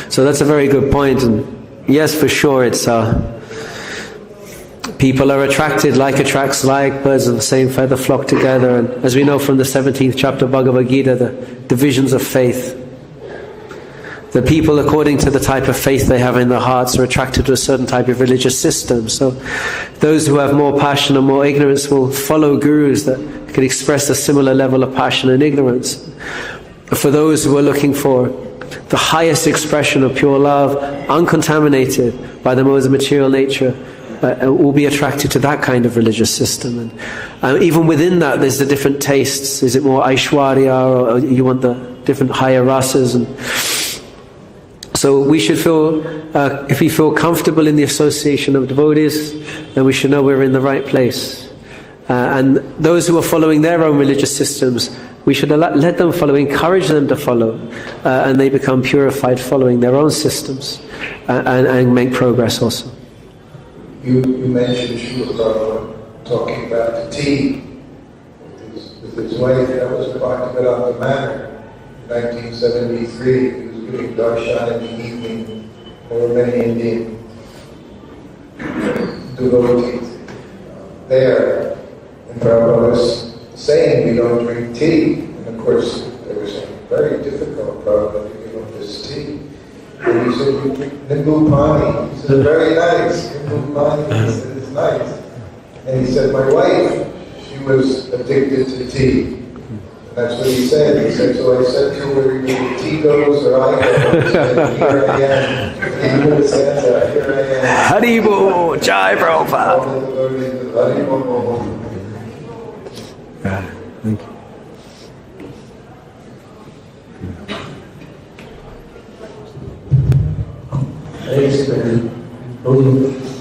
So that's a very good point, and yes, for sure, it's people are attracted, like attracts like, birds of the same feather flock together. And as we know from the 17th chapter of Bhagavad Gita, the divisions of faith. The people, according to the type of faith they have in their hearts, are attracted to a certain type of religious system. So those who have more passion and more ignorance will follow gurus that can express a similar level of passion and ignorance. For those who are looking for the highest expression of pure love, uncontaminated by the modes of material nature, will be attracted to that kind of religious system. And even within that, there's the different tastes. Is it more Aishwarya, or you want the different higher rasas? And so we should feel, if we feel comfortable in the association of devotees, then we should know we're in the right place. And those who are following their own religious systems, we should let them follow, encourage them to follow, and they become purified following their own systems, and make progress also. You mentioned Śrīla Prabhupāda talking about the tea with his wife. That was Bhaktivedanta Manor in 1973. He was giving darshan in the evening. There were many Indian devotees there. And Prabhupada was saying we don't drink tea. And of course, there was a very difficult Prabhupada to give up this tea. And he said, you drink nṛpān. He said, very nice. Nṛpān. He said, it's nice. And he said, my wife, she was addicted to tea. And that's what he said. He said, so I said to her, either the tea goes or I go. He said, here I am. He would say that, here I am. Haribo, Jai Prabhupada. Thank you.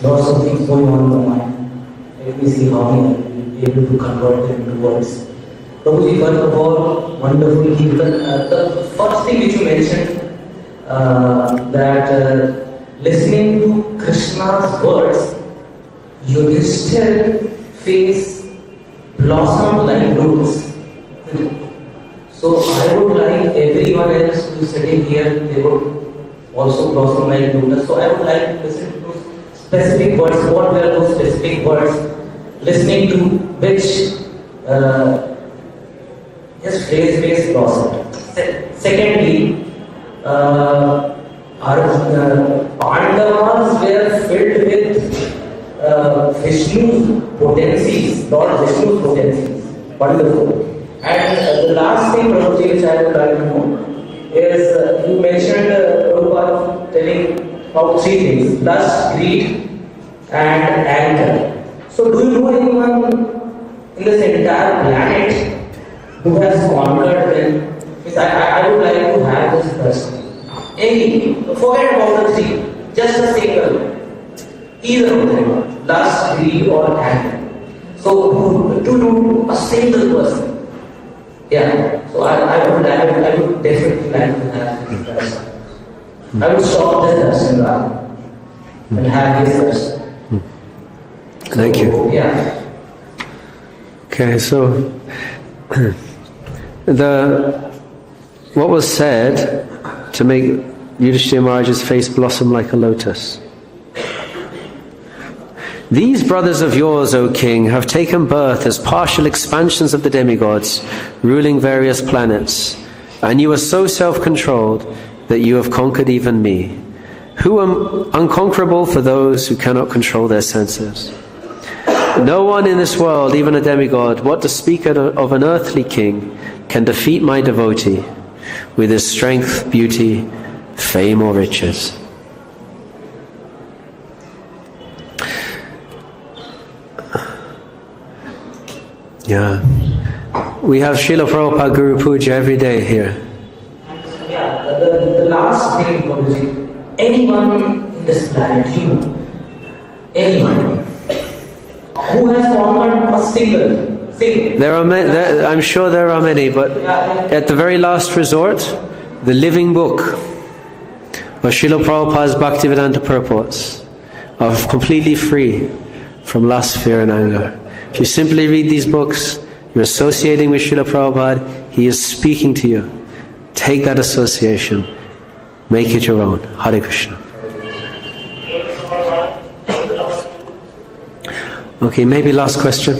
Lots of things going on in the mind. Let me see how we will be able to convert them into words. Prabhuji, first of all, wonderful Kirtan. The first thing which you mentioned, that listening to Krishna's words, Yudhiṣṭhira face blossomed like lotus. So I would like everyone else who is sitting here, they would also blossom like lotus. So I would like to listen to specific words. What were those specific words? Listening to which just phrase-based blossom. Secondly, our Pandavas were filled with Vishnu's potencies, Lord Vishnu's potencies. Wonderful. And the last thing, Prabhuji, which I would like to know is you mentioned Prabhupada telling about three things: lust, greed, and anger. So, do you know anyone in this entire planet who has conquered them? Because I would like to have this person. Any, forget about the three, just a single, either of them, lust, greed, or anger. So, to do a single person. Yeah, so I would definitely like to have this person. I would stop this person now and have this person. Thank you. Yeah. Okay, so what was said to make Yudhiṣṭhira Mahārāja's face blossom like a lotus. These brothers of yours, O king, have taken birth as partial expansions of the demigods, ruling various planets, and you are so self-controlled that you have conquered even me, who am unconquerable for those who cannot control their senses. No one in this world, even a demigod, what to speak of an earthly king, can defeat my devotee with his strength, beauty, fame, or riches. Yeah, we have Śrīla Prabhupāda Guru Puja every day here. Yeah, the last thing, Prabhuji, anyone in this planet, anyone who has conquered a single. There are many, I'm sure there are many, but at the very last resort, the living book of Śrīla Prabhupāda's Bhaktivedanta purports are completely free from lust, fear and anger. If you simply read these books, you're associating with Śrīla Prabhupada, he is speaking to you. Take that association, make it your own. Hare Krishna. Okay, maybe last question.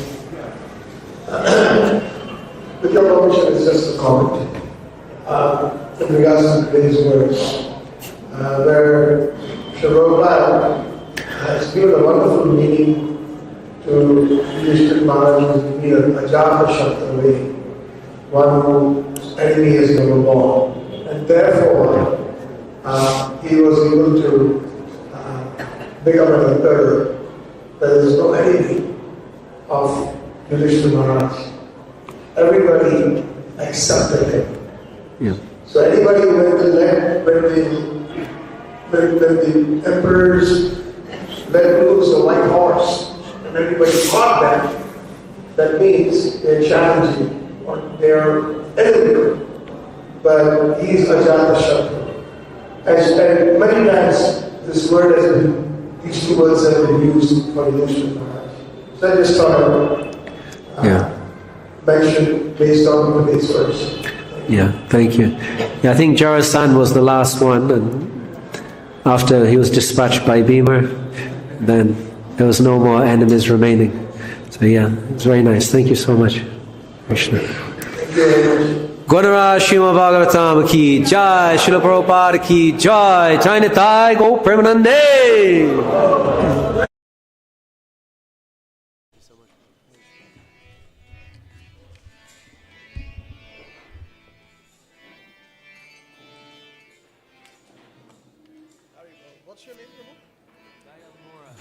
With your permission, it's just a comment. In regards to these words, where Prabhupada has given a wonderful meaning to Yudhiṣṭhira Mahārāja's vīrā, ajāta-śatrave, one whose enemy is never born. And therefore, he was able to become an emperor. There is no enemy of Yudhiṣṭhira Mahārāja. Everybody accepted him. Yeah. So anybody when the emperors let loose a white horse and everybody caught them, that means they're challenging or they're enemy. But he's ajāta-śatrave. And many times this word has been, these two words have been used for Yudhiṣṭhira Mahārāja. So I just thought I mention based on today's verse. Yeah, thank you. Yeah, I think Jarasan was the last one, and after he was dispatched by Bhima, then there was no more enemies remaining. So yeah, it's very nice. Thank you so much, Krishna. Thank you very much. Gaurava Srimad Bhagavatam ki jai, Śrīla Prabhupāda ki jai, Jai Nitai Go Premanande. What's your name, Prabhu? Mora.